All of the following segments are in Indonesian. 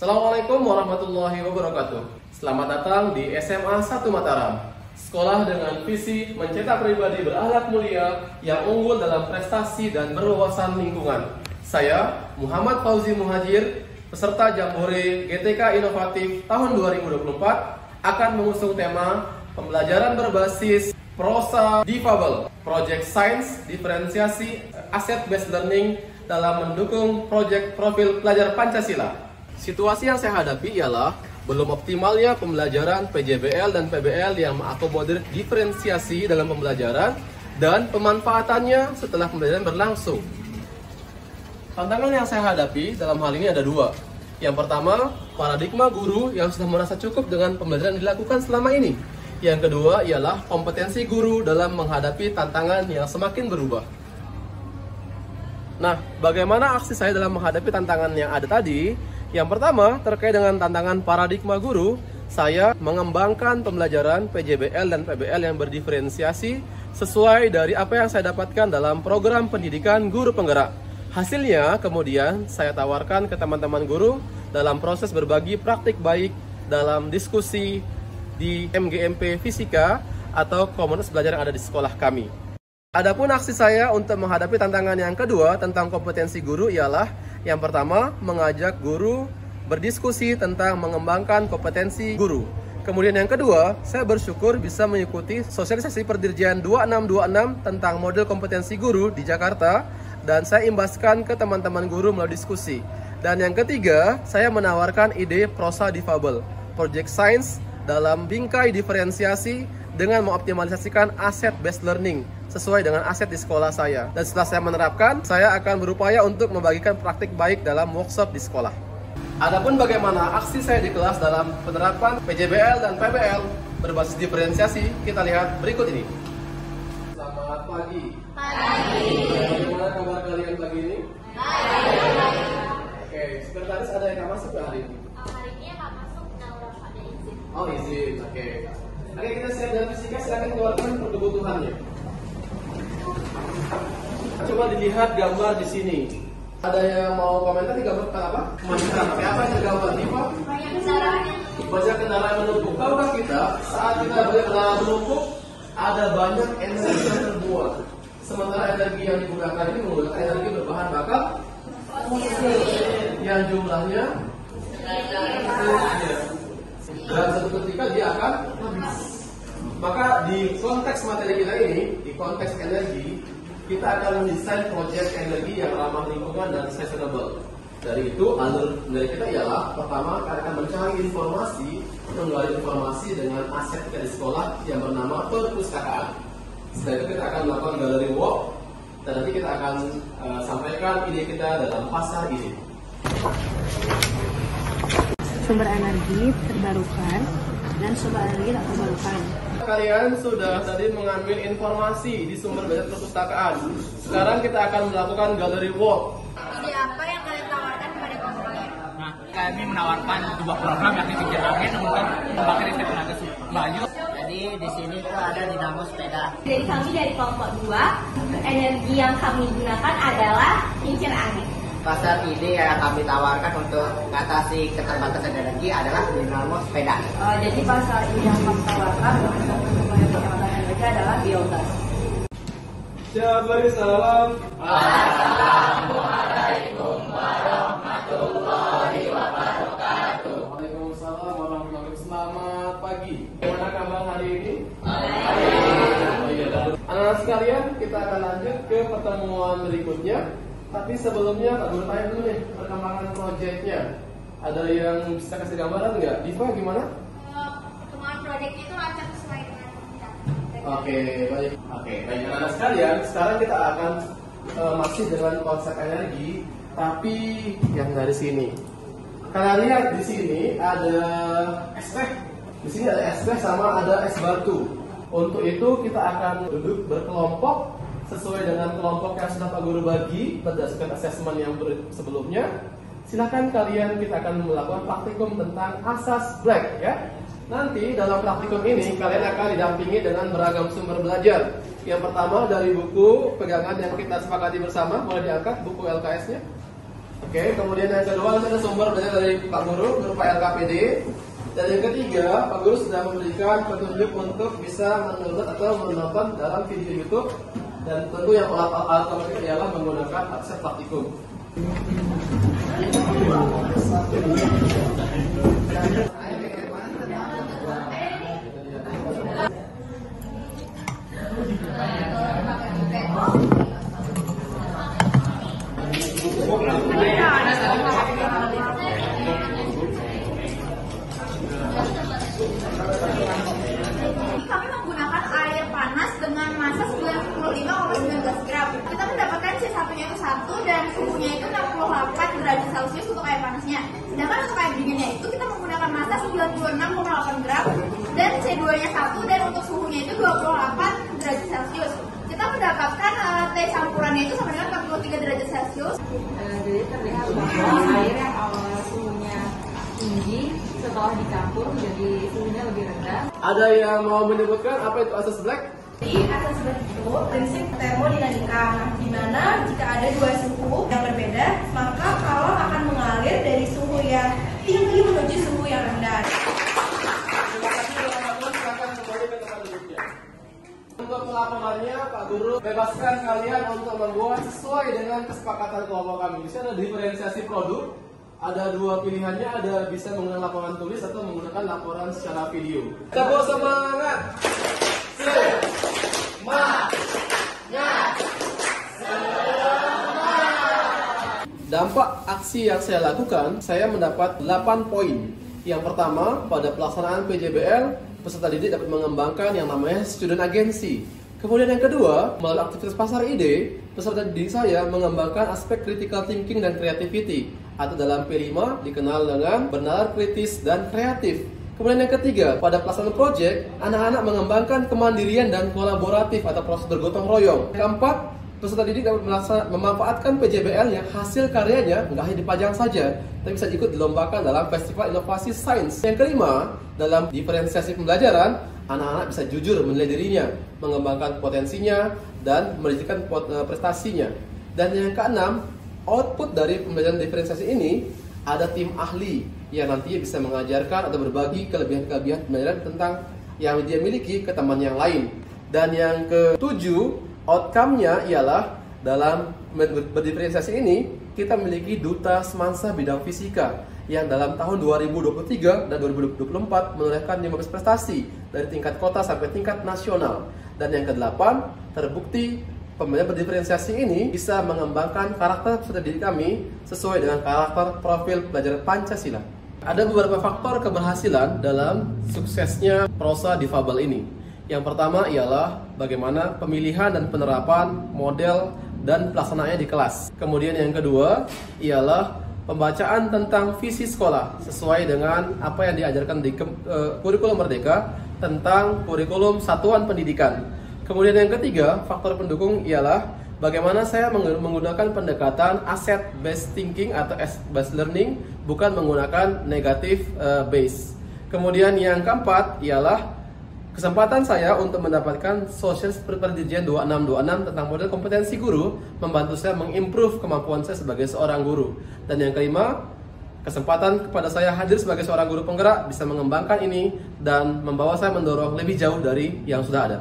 Assalamualaikum warahmatullahi wabarakatuh. Selamat datang di SMA 1 Mataram. Sekolah dengan visi mencetak pribadi berakhlak mulia yang unggul dalam prestasi dan berwawasan lingkungan. Saya Muhammad Fauzi Muhajir, peserta Jambore GTK Inovatif tahun 2024 akan mengusung tema pembelajaran berbasis prosa difabel, Project Science, diferensiasi Asset Based Learning dalam mendukung proyek profil pelajar Pancasila. Situasi yang saya hadapi ialah belum optimalnya pembelajaran PJBL dan PBL yang mengakomodir diferensiasi dalam pembelajaran dan pemanfaatannya setelah pembelajaran berlangsung. Tantangan yang saya hadapi dalam hal ini ada dua. Yang pertama, paradigma guru yang sudah merasa cukup dengan pembelajaran yang dilakukan selama ini. Yang kedua ialah kompetensi guru dalam menghadapi tantangan yang semakin berubah. Nah, bagaimana aksi saya dalam menghadapi tantangan yang ada tadi? Yang pertama, terkait dengan tantangan paradigma guru, saya mengembangkan pembelajaran PJBL dan PBL yang berdiferensiasi sesuai dari apa yang saya dapatkan dalam program pendidikan guru penggerak. Hasilnya, kemudian saya tawarkan ke teman-teman guru dalam proses berbagi praktik baik dalam diskusi di MGMP Fisika atau komunitas belajar yang ada di sekolah kami. Adapun aksi saya untuk menghadapi tantangan yang kedua tentang kompetensi guru ialah yang pertama, mengajak guru berdiskusi tentang mengembangkan kompetensi guru. Kemudian yang kedua, saya bersyukur bisa mengikuti sosialisasi Perdirjian 2626 tentang model kompetensi guru di Jakarta dan saya imbaskan ke teman-teman guru melalui diskusi. Dan yang ketiga, saya menawarkan ide prosa difabel, Project Science dalam bingkai diferensiasi dengan mengoptimalisasikan aset based learning sesuai dengan aset di sekolah saya. Dan setelah saya menerapkan, saya akan berupaya untuk membagikan praktik baik dalam workshop di sekolah. Adapun bagaimana aksi saya di kelas dalam penerapan PJBL dan PBL berbasis diferensiasi, kita lihat berikut ini. Selamat pagi. Pagi. Bagaimana kabar kalian pagi ini? Baik. Oke, sekretaris ada yang nggak masuk hari ini? Hari ini nggak masuk, ada izin. Oh, izin. Oke, kita siap dalam fisika, silakan keluarkan kebutuhannya. Coba dilihat gambar di sini. Ada yang mau komentar di gambar apa? Apa yang tergambar di Pak? Banyak kendaraan. Banyak kendaraan menumpuk. Tahukah kita saat kita banyak kendaraan menumpuk, ada banyak energi yang terbuang. Sementara energi yang digunakan ini menggunakan energi berbahan bakar fosil yang jumlahnya dan satu ketika dia akan habis. Maka di konteks materi kita ini, di konteks energi, kita akan mendesain proyek energi yang ramah lingkungan dan sustainable. Dari itu, alur dari kita ialah pertama, kita akan mencari informasi, menggali informasi dengan aset kita di sekolah yang bernama perpustakaan. Setelah itu kita akan melakukan gallery walk, dan nanti kita akan sampaikan ide kita dalam pasar ide. Sumber energi terbarukan dan sumber energi tak terbarukan. Kalian sudah tadi mengambil informasi di sumber belajar perpustakaan. Sekarang kita akan melakukan gallery walk. Ide apa yang kalian tawarkan kepada konsumen? Nah, kami menawarkan sebuah program yakni kincir angin untuk membangkit listrik tenaga bayu. Jadi di sini tuh ada dinamo sepeda. Dari kami dari kelompok 2, energi yang kami gunakan adalah kincir angin. Pasar ide yang kami tawarkan untuk mengatasi keterbatasan energi adalah dinamo sepeda. Jadi pasar ide yang kami tawarkan untuk penghematan energi adalah biogas. Jabari salam. Assalamualaikum warahmatullahi wabarakatuh. Waalaikumsalam warahmatullahi wabarakatuh. Selamat pagi. Bagaimana kabar hari ini? Baik. Anak-anak sekalian, kita akan lanjut ke pertemuan berikutnya. Tapi sebelumnya Kak Guru tanya dulu nih perkembangan proyeknya. Ada yang bisa kasih gambaran nggak? Diva gimana? Pertemuan proyek itu lancar sesuai dengan kita. Oke, baik. Anak-anak sekalian, sekarang kita akan masih dengan konsep energi, tapi yang dari sini. Kalian lihat di sini ada es teh. Di sini ada es teh sama ada es batu. Untuk itu kita akan duduk berkelompok sesuai dengan kelompok yang sudah Pak Guru bagi berdasarkan asesmen yang sebelumnya. Silakan kalian, kita akan melakukan praktikum tentang asas black ya. Nanti dalam praktikum ini kalian akan didampingi dengan beragam sumber belajar. Yang pertama dari buku pegangan yang kita sepakati bersama, boleh diangkat buku LKS-nya. Oke, kemudian yang kedua ada sumber dari Pak Guru Pak LKPD. Dan yang ketiga, Pak Guru sudah memberikan petunjuk untuk bisa mendownload atau menonton dalam video YouTube. Dan tentu yang alat ialah menggunakan akses praktikum. Kami menggunakan air panas dengan massa 95,19 gram. Kita mendapatkan C1-nya itu 1 dan suhunya itu 68 derajat Celcius untuk air panasnya. Sedangkan untuk air dinginnya itu kita menggunakan massa 96,8 gram dan C2-nya 1 dan untuk suhunya itu 28 derajat Celcius. Kita mendapatkan teh campurannya itu sama dengan 43 derajat Celcius. Jadi terlihat bahwa air yang awal suhunya tinggi setelah dicampur jadi suhunya lebih rendah. Ada yang mau menyebutkan apa itu asas black? Jadi asas black itu prinsip termodinamika, di mana jika ada dua suhu yang berbeda, maka kalor akan mengalir dari suhu yang tinggi menuju suhu yang rendah. Terima kasih teman-teman, silakan kembali ke tempat duduknya. Untuk pelaporannya, Pak Guru bebaskan kalian untuk membuat sesuai dengan kesepakatan kelompok kami. Di sini ada diferensiasi produk. Ada dua pilihannya, ada bisa menggunakan laporan tulis atau menggunakan laporan secara video. Kita bawa semangat. Dampak aksi yang saya lakukan, saya mendapat 8 poin. Yang pertama, pada pelaksanaan PJBL, peserta didik dapat mengembangkan yang namanya student agency. Kemudian yang kedua, melalui aktivitas pasar ide, peserta didik saya mengembangkan aspek critical thinking dan creativity, atau dalam P5 dikenal dengan bernalar kritis dan kreatif. Kemudian yang ketiga, pada pelaksanaan proyek, anak-anak mengembangkan kemandirian dan kolaboratif atau proses bergotong royong. Keempat, peserta didik dapat memanfaatkan PJBL yang hasil karyanya nggak hanya dipajang saja, tapi bisa ikut dilombakan dalam Festival Inovasi Sains. Yang kelima, dalam diferensiasi pembelajaran, anak-anak bisa jujur menilai dirinya, mengembangkan potensinya, dan menunjukkan prestasinya. Dan yang keenam, output dari pembelajaran diferensiasi ini ada tim ahli yang nantinya bisa mengajarkan atau berbagi kelebihan-kelebihan pembelajaran tentang yang dia miliki ke teman yang lain. Dan yang ketujuh, outcome-nya ialah dalam berdiferensiasi ini kita memiliki duta semansa bidang fisika yang dalam tahun 2023 dan 2024 menorehkan 15 prestasi dari tingkat kota sampai tingkat nasional. Dan yang kedelapan, terbukti pembelajaran berdiferensiasi ini bisa mengembangkan karakter peserta didik kami sesuai dengan karakter profil pelajaran Pancasila. Ada beberapa faktor keberhasilan dalam suksesnya prosa difabel ini. Yang pertama ialah bagaimana pemilihan dan penerapan model dan pelaksanaannya di kelas. Kemudian yang kedua ialah pembacaan tentang visi sekolah sesuai dengan apa yang diajarkan di kurikulum Merdeka tentang kurikulum satuan pendidikan. Kemudian yang ketiga, faktor pendukung ialah bagaimana saya menggunakan pendekatan asset based thinking atau based learning, bukan menggunakan negative base. Kemudian yang keempat ialah kesempatan saya untuk mendapatkan Social Perjanjian 2626 tentang model kompetensi guru membantu saya mengimprove kemampuan saya sebagai seorang guru. Dan yang kelima, kesempatan kepada saya hadir sebagai seorang guru penggerak bisa mengembangkan ini dan membawa saya mendorong lebih jauh dari yang sudah ada.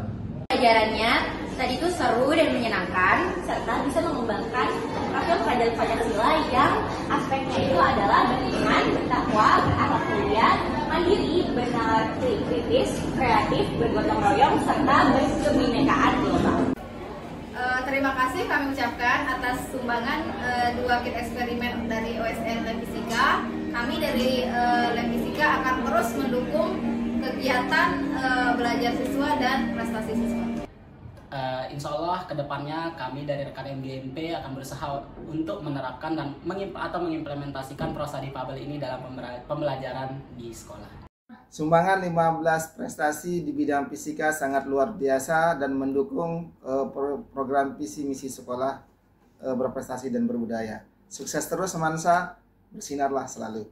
Pelajarannya tadi itu seru dan menyenangkan serta bisa mengembangkan profil pelajaran Pancasila yang aspeknya itu adalah beriman, bertakwa, berakhlak mulia, mandiri, bernalar kritis, kreatif, bergotong royong serta berkebinekaan global. Terima kasih kami ucapkan atas sumbangan 2 kit eksperimen dari OSN Lab Fisika. Kami dari Lab Fisika akan terus mendukung kegiatan belajar siswa dan prestasi siswa. Insya Allah kedepannya kami dari rekan MGMP akan berusaha untuk menerapkan dan mengimplementasikan prosa difabel ini dalam pembelajaran di sekolah. Sumbangan 15 prestasi di bidang fisika sangat luar biasa dan mendukung program visi misi sekolah berprestasi dan berbudaya. Sukses terus Semansa, bersinarlah selalu.